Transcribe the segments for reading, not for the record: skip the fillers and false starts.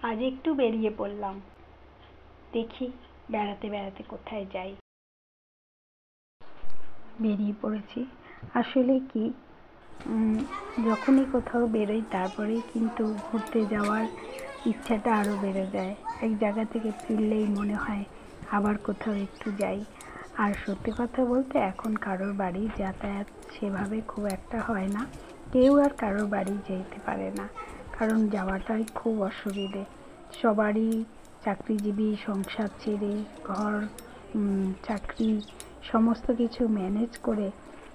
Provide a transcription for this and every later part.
আজ একটু বেরিয়ে পড়লাম, দেখি বেড়াতে বেড়াতে কোথায় যাই। বেরিয়ে পড়েছি। আসলে কি, যখনই কোথাও বেরোই তারপরেই কিন্তু ঘুরতে যাওয়ার ইচ্ছাটা আরও বেড়ে যায়। এক জায়গা থেকে ফিরলেই মনে হয় আবার কোথাও একটু যাই। আর সত্যি কথা বলতে এখন কারোর বাড়ি যাতায়াত সেভাবে খুব একটা হয় না, কেউ আর কারোর বাড়ি যেতে পারে না, কারণ যাওয়াটাই খুব অসুবিধে। সবারই চাকরিজীবী, সংসার ছেড়ে ঘর, চাকরি সমস্ত কিছু ম্যানেজ করে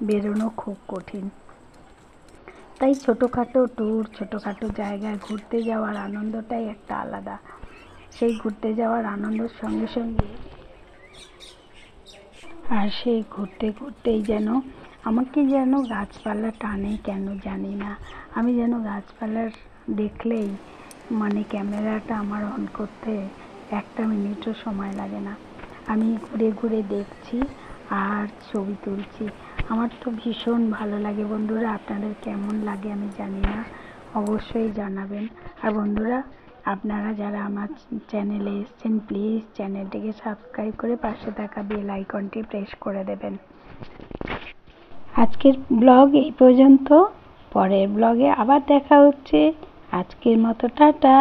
বেরোনো খুব কঠিন। তাই ছোটোখাটো ট্যুর, ছোটোখাটো জায়গায় ঘুরতে যাওয়ার আনন্দটাই একটা আলাদা। সেই ঘুরতে যাওয়ার আনন্দের সঙ্গে সঙ্গে আর সেই ঘুরতে ঘুরতেই যেন আমাকে যেন গাছপালা টানে কেন জানি না। আমি যেন গাছপালার দেখলেই ক্যামেরাটা আমার অন করতে একটা মিনিটও সময় লাগে না। আমি ঘুরে ঘুরে দেখছি আর ছবি তুলছি। আমার তো ভীষণ ভালো লাগে বন্ধুরা। আপনাদের কেমন লাগে আমি জানি না, অবশ্যই জানাবেন। আর বন্ধুরা, আপনারা যারা আমার চ্যানেলে এসেছেন প্লিজ চ্যানেলটিকে সাবস্ক্রাইব করে পাশে থাকা বেল আইকনটি প্রেস করে দেবেন। আজকের ব্লগ এই পর্যন্ত, পরের ব্লগে আবার দেখা হচ্ছে। আজকের মতো টাটা।